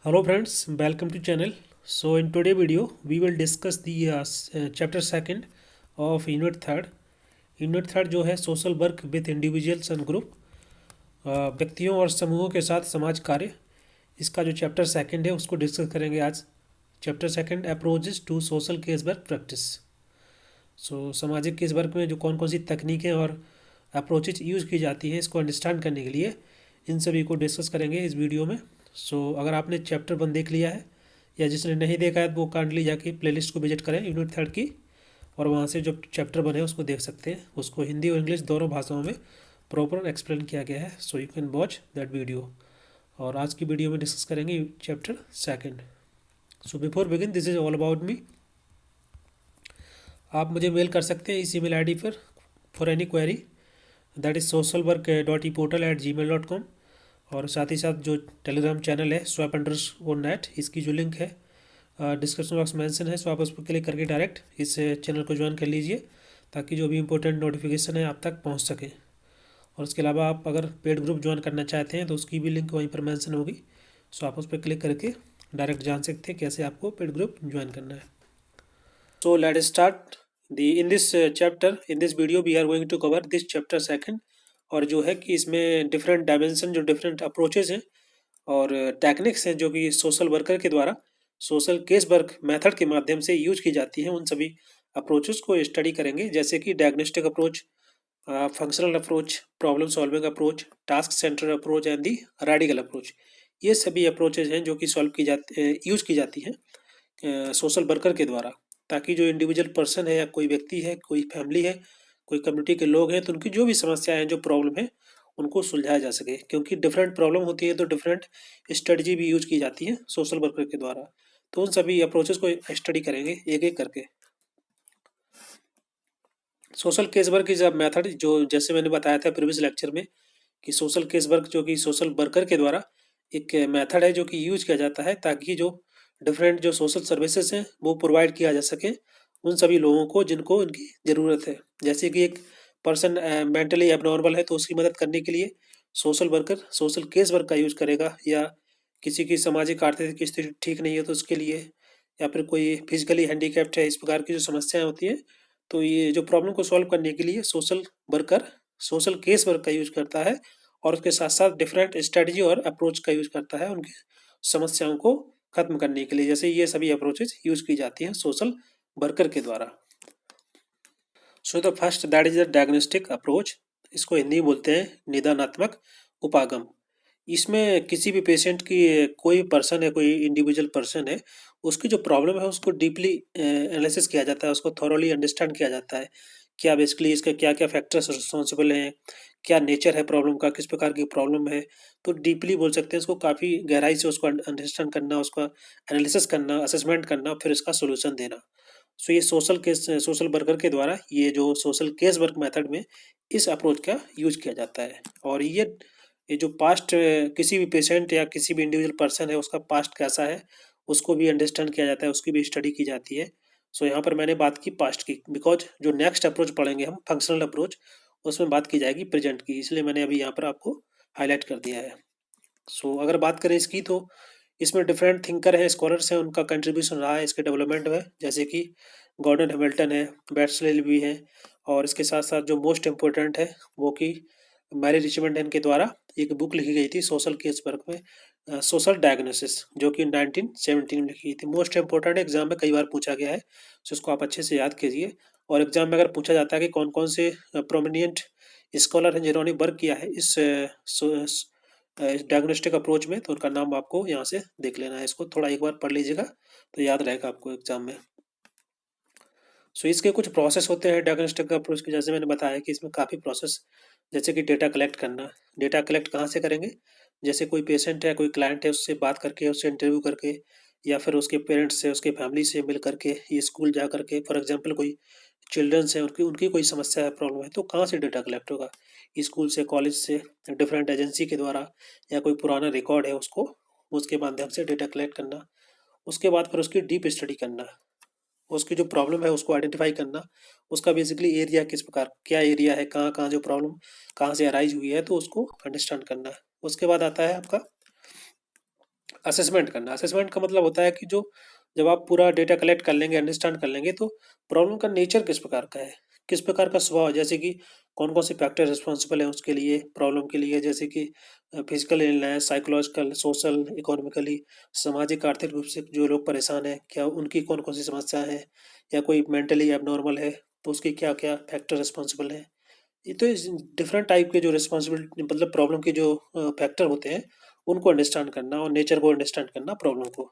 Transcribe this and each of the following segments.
Hello friends, welcome to channel. So in today video we will discuss the chapter second of unit third. Unit third जो है social work with individuals and group, व्यक्तियों और समूहों के साथ समाज कार्य, इसका जो चैप्टर सेकंड है उसको डिस्कस करेंगे आज. Chapter second approaches to social case work practice. So सामाजिक केस वर्क में जो कौन कौन सी तकनीकें और अप्रोचेज यूज़ की जाती हैं इसको अंडरस्टैंड करने के लिए इन सभी को डिस्कस करेंगे इस वीडियो में. सो अगर आपने चैप्टर वन देख लिया है या जिसने नहीं देखा है तो वो काइंडली जाके प्लेलिस्ट को विजिट करें यूनिट थर्ड की, और वहाँ से जो चैप्टर बने उसको देख सकते हैं. उसको हिंदी और इंग्लिश दोनों भाषाओं में प्रॉपर एक्सप्लेन किया गया है. So you can watch that video. और आज की वीडियो में डिस्कस करेंगे chapter second. So before begin, this is all about me. आप मुझे मेल कर सकते हैं इस ईमेल आईडी पर for any query, that is socialwork.eportal@gmail.com. और साथ ही साथ जो टेलीग्राम चैनल है swap_net, इसकी जो लिंक है डिस्क्रिप्शन बॉक्स मेंशन है, सो आप उस पर क्लिक करके डायरेक्ट इस चैनल को ज्वाइन कर लीजिए ताकि जो भी इंपॉर्टेंट नोटिफिकेशन है आप तक पहुंच सके. और उसके अलावा आप अगर पेड ग्रुप ज्वाइन करना चाहते हैं तो उसकी भी लिंक वहीं पर मेंशन होगी, सो आप उस पर क्लिक करके डायरेक्ट जान सकते हैं कैसे आपको पेड ग्रुप ज्वाइन करना है. So let start the in this chapter. In this video we are going to cover this chapter second. और जो है कि इसमें डिफरेंट डायमेंशन, जो डिफरेंट अप्रोचेज हैं और टेक्निक्स हैं जो कि सोशल वर्कर के द्वारा सोशल केस वर्क मेथड के माध्यम से यूज की जाती हैं, उन सभी अप्रोचेस को स्टडी करेंगे. जैसे कि diagnostic approach, functional approach, problem solving approach, task centre approach and the radical approach. ये सभी अप्रोचेज हैं जो कि सॉल्व की जाती यूज की जाती हैं सोशल वर्कर के द्वारा, ताकि जो इंडिविजुअल पर्सन है या कोई व्यक्ति है, कोई फैमिली है, कोई कम्युनिटी के लोग हैं, तो उनकी जो भी समस्याएं हैं, जो प्रॉब्लम है, उनको सुलझाया जा सके. क्योंकि डिफरेंट प्रॉब्लम होती है तो डिफरेंट स्ट्रेटजी भी यूज की जाती है सोशल वर्कर के द्वारा. तो उन सभी अप्रोचेस को स्टडी करेंगे एक एक करके. Social case work is a method, जो जैसे मैंने बताया था प्रीवियस लेक्चर में कि सोशल केस वर्क जो कि सोशल वर्कर के द्वारा एक मेथड है जो कि यूज किया जाता है ताकि जो डिफरेंट जो सोशल सर्विसेज हैं वो प्रोवाइड किया जा सके उन सभी लोगों को जिनको उनकी ज़रूरत है. जैसे कि एक पर्सन मेंटली एबनॉर्मल है तो उसकी मदद करने के लिए social worker social case work का यूज करेगा, या किसी की सामाजिक आर्थिक स्थिति ठीक नहीं है तो उसके लिए, या फिर कोई फिजिकली हैंडीकैप्ड है, इस प्रकार की जो समस्याएं होती हैं तो ये जो प्रॉब्लम को सॉल्व करने के लिए social worker social case work का यूज करता है, और उसके साथ साथ डिफरेंट स्ट्रेटजी और अप्रोच का यूज करता है उनकी समस्याओं को खत्म करने के लिए. जैसे ये सभी अप्रोचेज यूज की जाती हैं सोशल वर्कर के द्वारा. So the first that is the diagnostic approach. इसको हिंदी में बोलते हैं निदानात्मक उपागम. इसमें किसी भी पेशेंट की, कोई पर्सन है, कोई इंडिविजुअल पर्सन है, उसकी जो प्रॉब्लम है उसको डीपली एनालिसिस किया जाता है, उसको थॉरोली अंडरस्टैंड किया जाता है. क्या बेसिकली इसके क्या क्या फैक्टर्स रिस्पॉन्सिबल हैं, क्या नेचर है प्रॉब्लम का, किस प्रकार की प्रॉब्लम है. तो डीपली बोल सकते हैं इसको, काफ़ी गहराई से उसको अंडरस्टैंड करना, उसका एनालिसिस करना, असेसमेंट करना, फिर इसका सोल्यूशन देना. सो ये सोशल वर्कर के द्वारा ये जो सोशल केस वर्क मेथड में इस अप्रोच का यूज किया जाता है. और ये जो पास्ट किसी भी पेशेंट या किसी भी इंडिविजुअल पर्सन है उसका पास्ट कैसा है उसको भी अंडरस्टैंड किया जाता है, उसकी भी स्टडी की जाती है. सो यहाँ पर मैंने बात की पास्ट की, बिकॉज जो नेक्स्ट अप्रोच पढ़ेंगे हम फंक्शनल अप्रोच, उसमें बात की जाएगी प्रेजेंट की, इसलिए मैंने अभी यहाँ पर आपको हाईलाइट कर दिया है. सो अगर बात करें इसकी तो इसमें डिफरेंट थिंकर हैं, स्कॉलर्स हैं, उनका कंट्रीब्यूशन रहा है इसके डेवलपमेंट में. जैसे कि गॉर्डन हैमिल्टन है, बैट्सलेल भी है, और इसके साथ साथ जो मोस्ट इम्पोर्टेंट है वो कि मैरी रिचमंड के द्वारा एक बुक लिखी गई थी सोशल केस वर्क में, सोशल डायग्नोसिस, जो कि 1917 में लिखी गई थी. मोस्ट इंपॉर्टेंट एग्जाम में कई बार पूछा गया है, तो इसको आप अच्छे से याद कीजिए. और एग्जाम में अगर पूछा जाता है कि कौन कौन से प्रोमिनिएंट स्कॉलर हैं जिन्होंने वर्क किया है इस डायग्नोस्टिक अप्रोच में, तो उनका नाम आपको यहाँ से देख लेना है. इसको थोड़ा एक बार पढ़ लीजिएगा तो याद रहेगा आपको एग्जाम में. सो इसके कुछ प्रोसेस होते हैं डायग्नोस्टिक अप्रोच के, जैसे मैंने बताया कि इसमें काफ़ी प्रोसेस, जैसे कि डेटा कलेक्ट करना. डेटा कलेक्ट कहाँ से करेंगे? जैसे कोई पेशेंट है, कोई क्लाइंट है, उससे बात करके, उससे इंटरव्यू करके, या फिर उसके पेरेंट्स से, उसके फैमिली से मिल करके, ये स्कूल जा करके, फॉर एग्जांपल कोई चिल्ड्रंस है, उनकी उनकी कोई समस्या है, प्रॉब्लम है, तो कहाँ से डेटा कलेक्ट होगा? स्कूल से, कॉलेज से, डिफरेंट एजेंसी के द्वारा, या कोई पुराना रिकॉर्ड है उसको, उसके माध्यम से डेटा कलेक्ट करना. उसके बाद फिर उसकी डीप स्टडी करना, उसकी जो प्रॉब्लम है उसको आइडेंटिफाई करना, उसका बेसिकली एरिया किस प्रकार, क्या एरिया है, कहाँ कहाँ जो प्रॉब्लम कहाँ से अराइज हुई है, तो उसको अंडरस्टैंड करना है. उसके बाद आता है आपका असेसमेंट करना, असेसमेंट का मतलब होता है कि जो जब आप पूरा डेटा कलेक्ट कर लेंगे, अंडरस्टैंड कर लेंगे, तो प्रॉब्लम का नेचर किस प्रकार का है, किस प्रकार का स्वभाव है, जैसे कि कौन कौन से फैक्टर रिस्पॉन्सिबल हैं उसके लिए, प्रॉब्लम के लिए, जैसे कि physical illness, psychological, social, economically, सामाजिक आर्थिक रूप से जो लोग परेशान हैं, क्या उनकी कौन कौन सी समस्याएं हैं, या कोई मेंटली एबनॉर्मल है तो उसकी क्या क्या फैक्टर रिस्पॉन्सिबल हैं। ये तो डिफरेंट टाइप के जो रिस्पॉन्सिबिलिटी मतलब प्रॉब्लम के जो फैक्टर होते हैं उनको अंडरस्टैंड करना और नेचर को अंडरस्टैंड करना प्रॉब्लम को।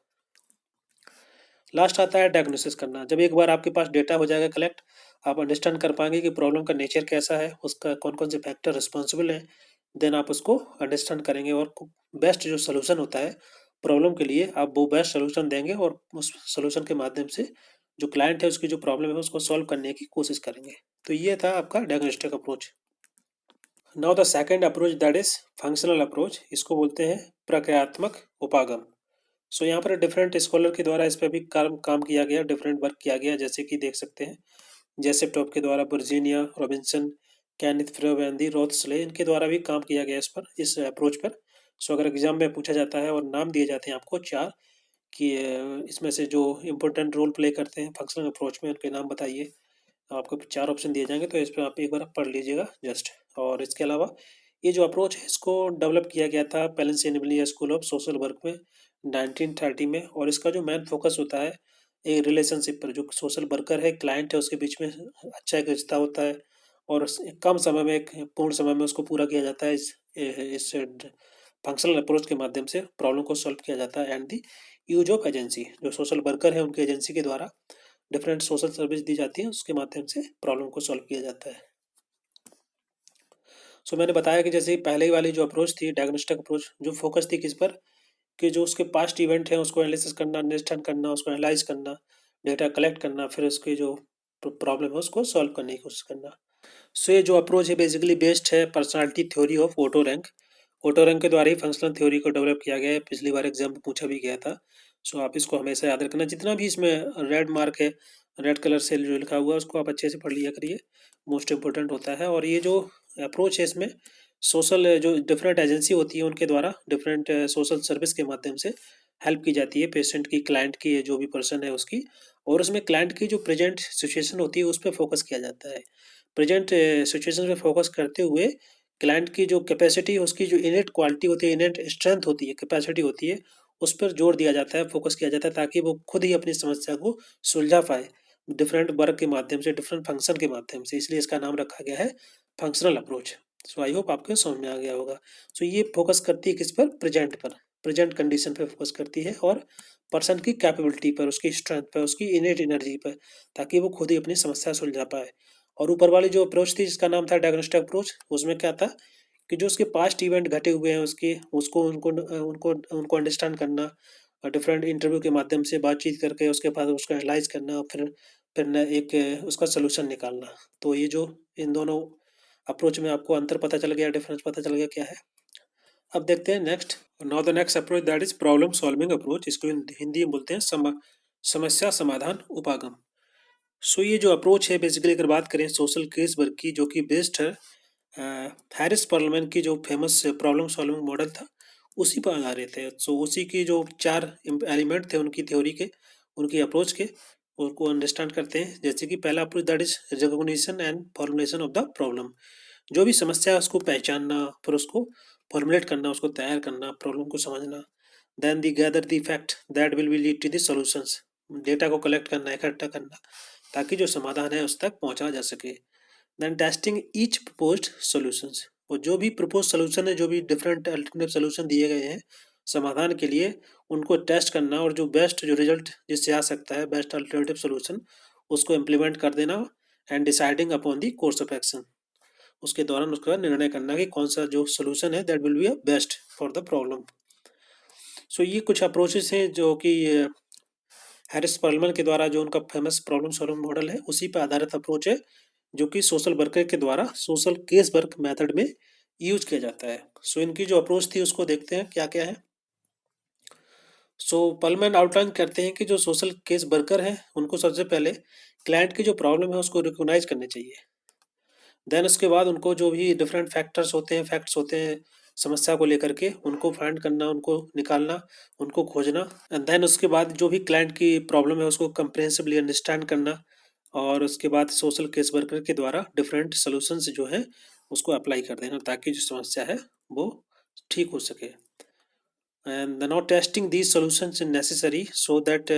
लास्ट आता है डायग्नोसिस करना। जब एक बार आपके पास डेटा हो जाएगा कलेक्ट, आप अंडरस्टैंड कर पाएंगे कि प्रॉब्लम का नेचर कैसा है, उसका कौन कौन से फैक्टर रिस्पॉन्सिबल हैं, देन आप उसको अंडरस्टैंड करेंगे और बेस्ट जो सोल्यूशन होता है प्रॉब्लम के लिए, आप वो बेस्ट सोल्यूशन देंगे और उस सोल्यूशन के माध्यम से जो क्लाइंट है उसकी जो प्रॉब्लम है उसको सॉल्व करने की कोशिश करेंगे। तो ये था आपका diagnostic approach. Now the second approach that is functional approach, इसको बोलते हैं प्रक्रियात्मक उपागम। सो यहाँ पर डिफरेंट स्कॉलर के द्वारा इस पर भी काम काम किया गया, डिफरेंट वर्क किया गया, जैसे कि देख सकते हैं जैसे टॉप के द्वारा, वर्जीनिया रॉबिन्सन, कैनिथ फ्रोवेंदी, रोथस्ले, इनके द्वारा भी काम किया गया इस पर, इस अप्रोच पर। सो अगर एग्जाम में पूछा जाता है और नाम दिए जाते हैं आपको चार कि इसमें से जो इम्पोर्टेंट रोल प्ले करते हैं फंक्शनल अप्रोच में, उनके नाम बताइए, आपको चार ऑप्शन दिए जाएंगे, तो इस पर आप एक बार पढ़ लीजिएगा जस्ट। और इसके अलावा ये जो अप्रोच है इसको डेवलप किया गया था पेलेंसिनिबली स्कूल ऑफ सोशल वर्क में 1930 में, और इसका जो मेन फोकस होता है एक रिलेशनशिप पर, जो सोशल वर्कर है क्लाइंट है उसके बीच में अच्छा एक रिश्ता होता है, और कम समय में, एक पूर्ण समय में उसको पूरा किया जाता है। इस फंक्शनल अप्रोच के माध्यम से प्रॉब्लम को सॉल्व किया जाता है। And the use of agency, जो सोशल वर्कर है उनकी एजेंसी के द्वारा डिफरेंट सोशल सर्विस दी जाती है, उसके माध्यम से प्रॉब्लम को सॉल्व किया जाता है। सो मैंने बताया कि जैसे पहले वाली जो अप्रोच थी डायग्नोस्टिक अप्रोच, जो फोकस थी किस पर, कि जो उसके पास्ट इवेंट है उसको एनालिसिस करना, अंडरस्टैंड करना, उसको एनालाइज करना, डेटा कलेक्ट करना, फिर उसके जो प्रॉब्लम है उसको सॉल्व करने की कोशिश करना। सो ये जो अप्रोच है बेसिकली बेस्ड है personality theory of Otto Rank. Otto Rank के द्वारा ही फंक्शनल थ्योरी को डेवलप किया गया है, पिछली बार एग्जाम में पूछा भी गया था। सो आप इसको हमेशा याद रखना, जितना भी इसमें रेड मार्क है, रेड कलर से जो लिखा हुआ है उसको आप अच्छे से पढ़ लिया करिए, मोस्ट इंपॉर्टेंट होता है। और ये जो अप्रोच है इसमें सोशल जो डिफरेंट एजेंसी होती है उनके द्वारा डिफरेंट सोशल सर्विस के माध्यम से हेल्प की जाती है पेशेंट की, क्लाइंट की, जो भी पर्सन है उसकी। और उसमें क्लाइंट की जो प्रेजेंट सिचुएशन होती है उस पर फोकस किया जाता है। प्रेजेंट सिचुएशन पे फोकस करते हुए क्लाइंट की जो कैपेसिटी है, उसकी जो इनेट क्वालिटी होती है, इनेट स्ट्रेंथ होती है, कैपेसिटी होती है, उस पर जोर दिया जाता है, फोकस किया जाता है, ताकि वो खुद ही अपनी समस्या को सुलझा पाए डिफरेंट वर्क के माध्यम से, डिफरेंट फंक्शन के माध्यम से। इसलिए इसका नाम रखा गया है functional approach. So I hope आपको समझ में आ गया होगा। सो ये फोकस करती है किस पर, प्रेजेंट पर, प्रेजेंट कंडीशन पे फोकस करती है, और पर्सन की कैपेबिलिटी पर, उसकी स्ट्रेंथ पर, उसकी इनेट एनर्जी पर, ताकि वो खुद ही अपनी समस्या सुलझा पाए। और ऊपर वाली जो अप्रोच थी जिसका नाम था डायग्नोस्टिक अप्रोच, उसमें क्या था कि जो उसके पास्ट इवेंट घटे हुए हैं उसके, उसको उनको उनको उनको अंडरस्टैंड करना, डिफरेंट इंटरव्यू के माध्यम से बातचीत करके उसके बाद उसको एनालाइज करना, और फिर न एक उसका सोल्यूशन निकालना। तो ये जो इन दोनों अप्रोच में आपको अंतर पता चल गया, डिफरेंस पता चल गया क्या है। अब देखते हैं next. Now the next approach that is problem solving approach, इसको हिंदी में बोलते हैं समस्या समाधान उपागम। सो ये जो अप्रोच है बेसिकली अगर बात करें सोशल केस वर्क की, जो कि बेस्ड है हैरिस पर्लमैन की जो फेमस प्रॉब्लम सॉल्विंग मॉडल था उसी पर आधारित है। सो उसी की जो चार एलिमेंट थे उनकी थ्योरी के, उनकी अप्रोच के, उनको अंडरस्टैंड करते हैं। जैसे कि पहला approach that is recognition and formulation of the problem, जो भी समस्या है उसको पहचानना, फिर उसको फॉर्मुलेट करना, उसको तैयार करना, प्रॉब्लम को समझना। Then the gather the fact that will be lead to the solutions, data को कलेक्ट करना, इकट्ठा करना, ताकि जो समाधान है उस तक पहुंचा जा सके। Then testing each proposed solutions, वो जो भी प्रपोज सॉल्यूशन है, जो भी डिफरेंट अल्टरनेटिव सॉल्यूशन दिए गए हैं समाधान के लिए, उनको टेस्ट करना, और जो बेस्ट जो रिजल्ट जिससे आ सकता है, बेस्ट अल्टरनेटिव सॉल्यूशन, उसको इम्प्लीमेंट कर देना। And deciding upon the course of action, उसके दौरान उसका निर्णय करना कि कौन सा जो सोल्यूशन है that will be best for the problem. So ये कुछ अप्रोचेस हैं जो कि हैरिस पर्लमैन के द्वारा, जो उनका फेमस प्रॉब्लम सॉल्विंग मॉडल है उसी पर आधारित अप्रोच है, जो कि सोशल वर्कर के द्वारा सोशल केस वर्क मेथड में यूज किया जाता है। सो इनकी जो अप्रोच थी उसको देखते हैं क्या क्या है। सो पर्लमैन आउटलाइन करते हैं कि जो सोशल केस वर्कर हैं उनको सबसे पहले क्लाइंट की जो प्रॉब्लम है उसको रिकोगनाइज करनी चाहिए। देन उसके बाद उनको जो भी डिफरेंट फैक्टर्स होते हैं, फैक्ट्स होते हैं, समस्या को लेकर के उनको फाइंड करना, उनको निकालना, उनको खोजना एंड देन उसके बाद जो भी क्लाइंट की प्रॉब्लम है उसको कंप्रिहेंसिवली अंडरस्टैंड करना और उसके बाद सोशल केस वर्कर के द्वारा डिफरेंट सॉल्यूशंस जो है उसको अप्लाई कर देना ताकि जो समस्या है वो ठीक हो सके। And now testing these solutions is necessary so that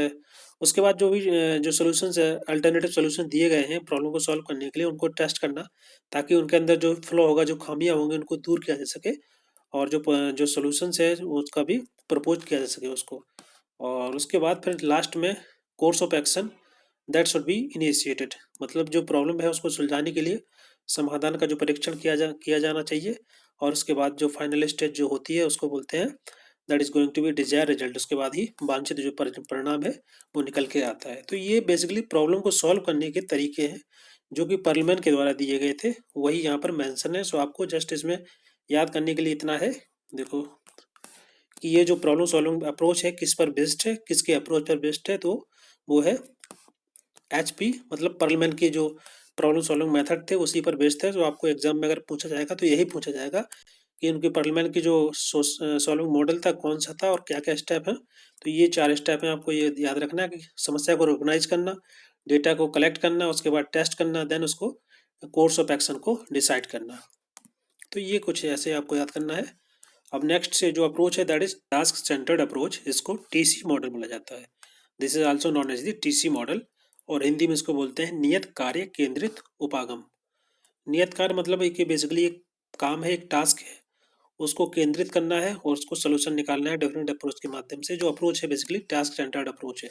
उसके बाद जो भी जो सॉल्यूशंस अल्टरनेटिव सॉल्यूशन दिए गए हैं प्रॉब्लम को सॉल्व करने के लिए उनको टेस्ट करना ताकि उनके अंदर जो फ्लॉ होगा, जो खामियां होंगी उनको दूर किया जा सके और जो सॉल्यूशंस है उसका भी प्रपोज किया जा सके उसको। और उसके बाद फिर लास्ट में course of action that should be initiated, मतलब जो प्रॉब्लम है उसको सुलझाने के लिए समाधान का जो परीक्षण किया जाना चाहिए और उसके बाद जो फाइनल स्टेज जो होती है उसको बोलते हैं that is going to be desire result. उसके बाद ही वांछित जो परिणाम है वो निकल के आता है। तो ये बेसिकली प्रॉब्लम को सॉल्व करने के तरीके हैं जो कि पार्लियामेंट के द्वारा दिए गए थे, वही यहाँ पर मेंशन है। सो आपको जस्ट इसमें याद करने के लिए इतना है, देखो कि ये जो प्रॉब्लम सॉल्विंग अप्रोच है किस पर बेस्ड है, किसके अप्रोच पर बेस्ड है, तो वो है HP, मतलब पार्लियामेंट की जो प्रॉब्लम सॉल्विंग मेथड थे उसी पर बेस्ड है। जो आपको एग्जाम में अगर पूछा जाएगा तो यही पूछा जाएगा कि उनकी पार्लियामेंट की जो सॉल्विंग मॉडल था कौन सा था और क्या क्या स्टेप है। तो ये 4 स्टेप हैं, आपको ये याद रखना है कि समस्या को रिकॉग्नाइज करना, डेटा को कलेक्ट करना, उसके बाद टेस्ट करना, देन उसको कोर्स ऑफ एक्शन को डिसाइड करना। तो ये कुछ ऐसे आपको याद करना है। अब नेक्स्ट से जो अप्रोच है that is task centred approach, इसको TC मॉडल बोला जाता है। This is also known as the TC model और हिंदी में इसको बोलते हैं नियत कार्य केंद्रित उपागम। नियत कार्य मतलब एक बेसिकली एक काम है, एक टास्क है, उसको केंद्रित करना है और उसको सोल्यूशन निकालना है डिफरेंट अप्रोच के माध्यम से। जो अप्रोच है बेसिकली टास्क सेंटर्ड अप्रोच है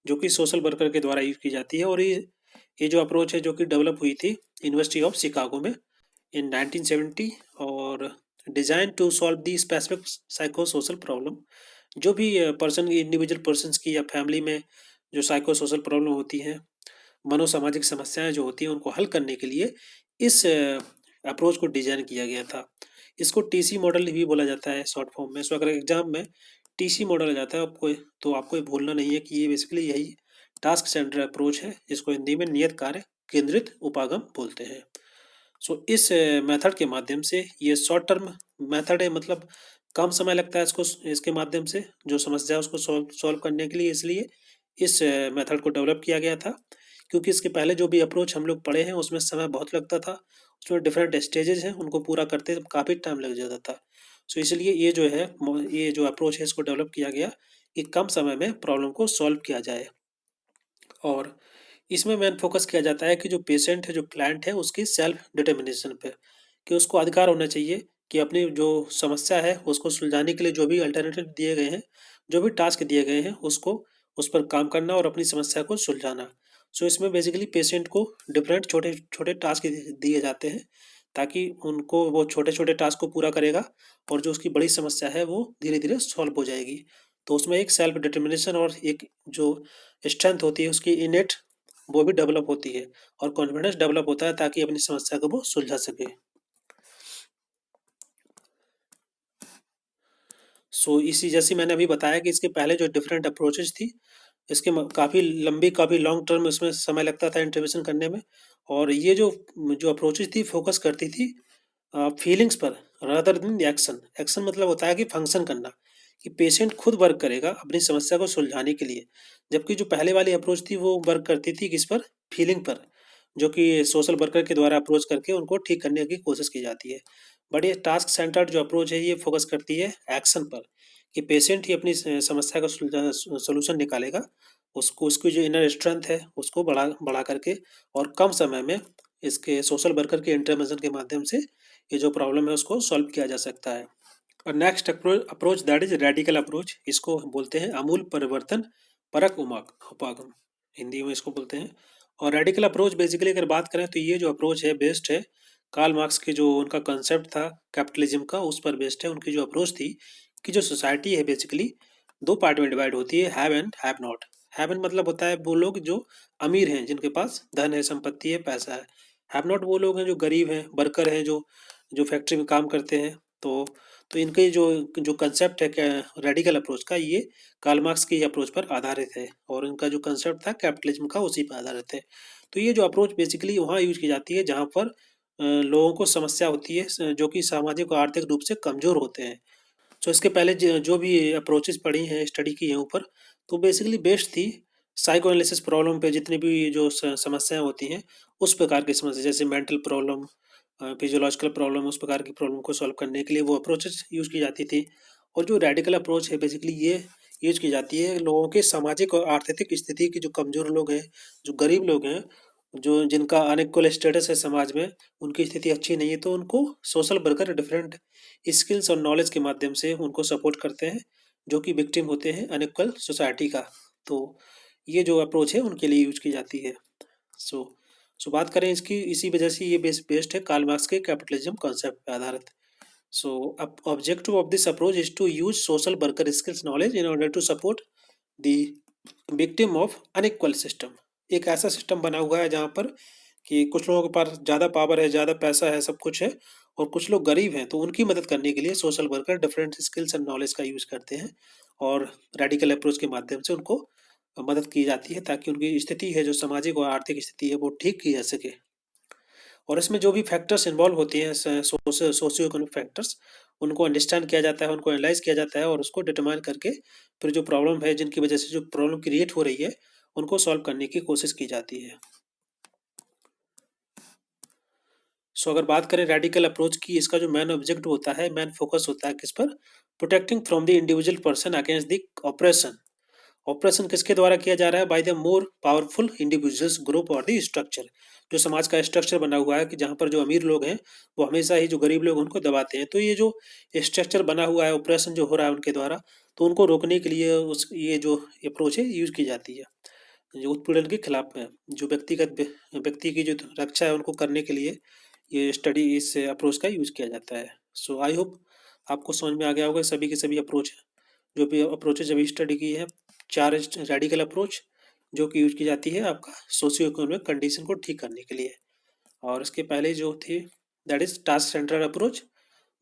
जो कि सोशल वर्कर के द्वारा यूज की जाती है। और ये जो अप्रोच है जो कि डेवलप हुई थी यूनिवर्सिटी ऑफ शिकागो में इन 1970 और design to solve the specific psycho social problem. जो भी पर्सन इंडिविजुअल पर्सन की या फैमिली में जो साइको सोशल प्रॉब्लम होती हैं, मनोसामाजिक समस्याएं जो होती हैं, उनको हल करने के लिए इस अप्रोच को डिजाइन किया गया था। इसको TC मॉडल भी बोला जाता है शॉर्ट फॉर्म में। सो अगर एग्जाम में TC मॉडल आ जाता है आपको, तो आपको ये भूलना नहीं है कि ये बेसिकली यही टास्क सेंटर अप्रोच है जिसको हिंदी में नियत कार्य केंद्रित उपागम बोलते हैं। सो इस मेथड के माध्यम से, ये शॉर्ट टर्म मेथड है, मतलब कम समय लगता है इसको, इसके माध्यम से जो समस्या है उसको सॉल्व करने के लिए, इसलिए इस मेथड को डेवलप किया गया था। क्योंकि इसके पहले जो भी अप्रोच हम लोग पढ़े हैं उसमें समय बहुत लगता था, उसमें डिफरेंट स्टेजेस हैं, उनको पूरा करते काफ़ी टाइम लग जाता था। सो इसलिए ये जो है ये जो अप्रोच है इसको डेवलप किया गया कि कम समय में प्रॉब्लम को सॉल्व किया जाए। और इसमें मेन फोकस किया जाता है कि जो पेशेंट है, जो क्लाइंट है, उसकी सेल्फ डिटर्मिनेशन पे, कि उसको अधिकार होना चाहिए कि अपनी जो समस्या है उसको सुलझाने के लिए जो भी अल्टरनेटिव दिए गए हैं, जो भी टास्क दिए गए हैं, उसको उस पर काम करना और अपनी समस्या को सुलझाना। सो इसमें बेसिकली पेशेंट को डिफरेंट छोटे छोटे टास्क दिए जाते हैं ताकि उनको वो छोटे छोटे टास्क को पूरा करेगा और जो उसकी बड़ी समस्या है वो धीरे धीरे सॉल्व हो जाएगी। तो उसमें एक सेल्फ डिटर्मिनेशन और एक जो स्ट्रेंथ होती है उसकी इनेट, वो भी डेवलप होती है और कॉन्फिडेंस डेवलप होता है ताकि अपनी समस्या को वो सुलझा सके। सो इसी जैसे मैंने अभी बताया कि इसके पहले जो डिफरेंट अप्रोचेज थी, इसके काफ़ी लंबी, काफ़ी लॉन्ग टर्म इसमें समय लगता था इंटरवेंशन करने में। और ये जो जो अप्रोचेज थी फोकस करती थी फीलिंग्स पर रादर देन एक्शन। एक्शन मतलब होता है कि फंक्शन करना, कि पेशेंट खुद वर्क करेगा अपनी समस्या को सुलझाने के लिए। जबकि जो पहले वाली अप्रोच थी वो वर्क करती थी किस पर, फीलिंग पर, जो कि सोशल वर्कर के द्वारा अप्रोच करके उनको ठीक करने की कोशिश की जाती है। बट ये टास्क सेंटर्ड जो अप्रोच है ये फोकस करती है एक्शन पर, कि पेशेंट ही अपनी समस्या का सोल्यूशन निकालेगा। उसको उसकी जो इनर स्ट्रेंथ है उसको बढ़ा बढ़ा करके और कम समय में इसके सोशल वर्कर के इंटरवेंशन के माध्यम से ये जो प्रॉब्लम है उसको सॉल्व किया जा सकता है। और next approach that is radical approach, इसको बोलते हैं आमूल परिवर्तन परक उपागम, हिंदी में इसको बोलते हैं। और रेडिकल अप्रोच बेसिकली अगर बात करें तो ये जो अप्रोच है बेस्ड है कार्ल मार्क्स के जो उनका कंसेप्ट था कैपिटलिज्म का, उस पर बेस्ड है। उनकी जो अप्रोच थी कि जो सोसाइटी है बेसिकली दो पार्ट में डिवाइड होती है, have and have not. Have and मतलब होता है वो लोग जो अमीर हैं, जिनके पास धन है, संपत्ति है, पैसा है। हैव नॉट वो लोग हैं जो गरीब हैं, वर्कर हैं, जो जो फैक्ट्री में काम करते हैं। तो इनके जो जो कंसेप्ट है क्या रेडिकल अप्रोच का, ये कार्ल मार्क्स की अप्रोच पर आधारित है और इनका जो कंसेप्ट था कैपिटलिज्म का उसी पर आधारित है। तो ये जो अप्रोच बेसिकली वहाँ यूज की जाती है जहाँ पर लोगों को समस्या होती है जो कि सामाजिक और आर्थिक रूप से कमज़ोर होते हैं। सो इसके पहले जो भी अप्रोचेस पढ़ी हैं, स्टडी की हैं ऊपर, तो बेसिकली बेस्ड थी साइको एनालिसिस प्रॉब्लम पे। जितनी भी जो समस्याएं होती हैं उस प्रकार की समस्या, जैसे मेंटल प्रॉब्लम, फिजियोलॉजिकल प्रॉब्लम, उस प्रकार की प्रॉब्लम को सॉल्व करने के लिए वो अप्रोचेस यूज़ की जाती थी। और जो रेडिकल अप्रोच है बेसिकली ये यूज़ की जाती है लोगों के सामाजिक और आर्थिक स्थिति के जो कमज़ोर लोग हैं, जो गरीब लोग हैं, जो जिनका अनइक्वल स्टेटस है समाज में, उनकी स्थिति अच्छी नहीं है, तो उनको सोशल वर्कर डिफरेंट स्किल्स और नॉलेज के माध्यम से उनको सपोर्ट करते हैं, जो कि विक्टिम होते हैं अनइक्वल सोसाइटी का। तो ये जो अप्रोच है उनके लिए यूज की जाती है। सो सो बात करें इसकी, इसी वजह से ये बेस्ड है कार्ल मार्क्स के कैपिटलिज्म कॉन्सेप्ट पर आधारित। So objective of this approach is to use social worker skills knowledge in order to support the victim of unequal system. एक ऐसा सिस्टम बना हुआ है जहाँ पर कि कुछ लोगों के पास ज़्यादा पावर है, ज़्यादा पैसा है, सब कुछ है, और कुछ लोग गरीब हैं, तो उनकी मदद करने के लिए social worker different skills and knowledge का यूज़ करते हैं और रेडिकल अप्रोच के माध्यम से उनको मदद की जाती है ताकि उनकी स्थिति है, जो सामाजिक और आर्थिक स्थिति है, वो ठीक की जा सके। और इसमें जो भी फैक्टर्स इन्वॉल्व होती हैं, सोशियो इकोनॉमिक फैक्टर्स, उनको अंडरस्टैंड किया जाता है, उनको एनालाइज किया जाता है और उसको डिटरमाइन करके फिर जो प्रॉब्लम है, जिनकी वजह से जो प्रॉब्लम क्रिएट हो रही है, उनको सॉल्व करने की कोशिश की जाती है। सो अगर बात करें रेडिकल अप्रोच की, इसका जो मेन ऑब्जेक्टिव होता है, मेन फोकस होता है किस पर? Protecting from the individual person against the operation. Operation किसके द्वारा किया जा रहा है? By the more powerful individuals, group और द स्ट्रक्चर। जो समाज का स्ट्रक्चर बना हुआ है कि जहाँ पर जो अमीर लोग हैं वो हमेशा ही जो गरीब लोग उनको दबाते हैं। तो ये जो स्ट्रक्चर बना हुआ है, ऑपरेशन जो हो रहा है उनके द्वारा, तो उनको रोकने के लिए उस ये जो अप्रोच है यूज की जाती है, जो उत्पीड़न के खिलाफ में जो व्यक्ति की जो रक्षा है उनको करने के लिए ये स्टडी इस अप्रोच का यूज किया जाता है। सो आई होप आपको समझ में आ गया होगा सभी के सभी अप्रोच, जो भी अप्रोचेज अभी स्टडी की है। 4 रेडिकल अप्रोच जो कि यूज की जाती है आपका सोशियो इकोनॉमिक कंडीशन को ठीक करने के लिए। और इसके पहले जो थी that is task central approach.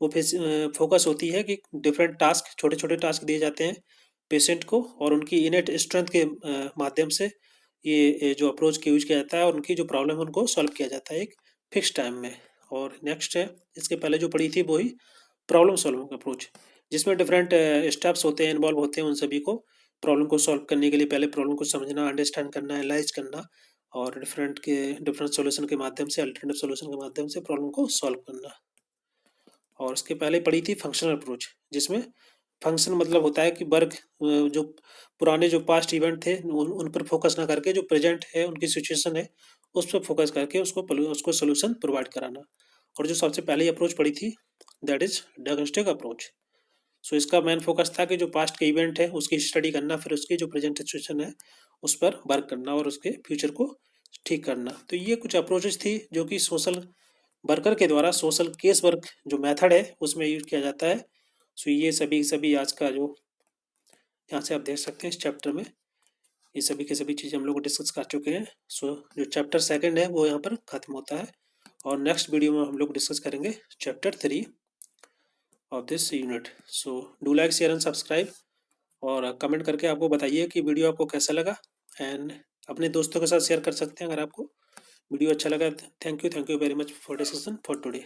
वो फिर फोकस होती है कि डिफरेंट टास्क, छोटे छोटे टास्क दिए जाते हैं पेशेंट को और उनकी इनेट स्ट्रेंथ के माध्यम से ये जो अप्रोच की यूज किया जाता है और उनकी जो प्रॉब्लम है उनको सॉल्व किया जाता है एक फिक्स टाइम में। और नेक्स्ट है, इसके पहले जो पढ़ी थी वही प्रॉब्लम सॉल्विंग अप्रोच, जिसमें डिफरेंट स्टेप्स होते हैं, इन्वॉल्व होते हैं उन सभी को प्रॉब्लम को सॉल्व करने के लिए। पहले प्रॉब्लम को समझना, अंडरस्टैंड करना, एनालाइज करना और डिफरेंट सॉल्यूशन के माध्यम से, अल्टरनेटिव सॉल्यूशन के माध्यम से प्रॉब्लम को सॉल्व करना। और उसके पहले पढ़ी थी फंक्शनल अप्रोच, जिसमें फंक्शन मतलब होता है कि वर्क, जो पुराने जो पास्ट इवेंट थे उन पर फोकस ना करके जो प्रेजेंट है उनकी सिचुएशन है उस पर फोकस करके उसको सोल्यूशन प्रोवाइड कराना। और जो सबसे पहले अप्रोच पड़ी थी दैट इज डायग्नोस्टिक अप्रोच। सो इसका मेन फोकस था कि जो पास्ट के इवेंट है उसकी स्टडी करना, फिर उसकी जो प्रेजेंट सिचुएशन है उस पर वर्क करना और उसके फ्यूचर को ठीक करना। तो ये कुछ अप्रोचेस थी जो कि सोशल वर्कर के द्वारा सोशल केस वर्क जो मेथड है उसमें यूज किया जाता है। सो ये सभी सभी आज का जो यहाँ से आप देख सकते हैं इस चैप्टर में ये सभी के सभी चीज़ें हम लोग डिस्कस कर चुके हैं। सो जो चैप्टर सेकंड है वो यहाँ पर खत्म होता है और नेक्स्ट वीडियो में हम लोग डिस्कस करेंगे chapter 3 of this unit. So do like, share and subscribe और कमेंट करके आपको बताइए कि वीडियो आपको कैसा लगा। एंड अपने दोस्तों के साथ शेयर कर सकते हैं अगर आपको वीडियो अच्छा लगा। Thank you very much for discussion for today.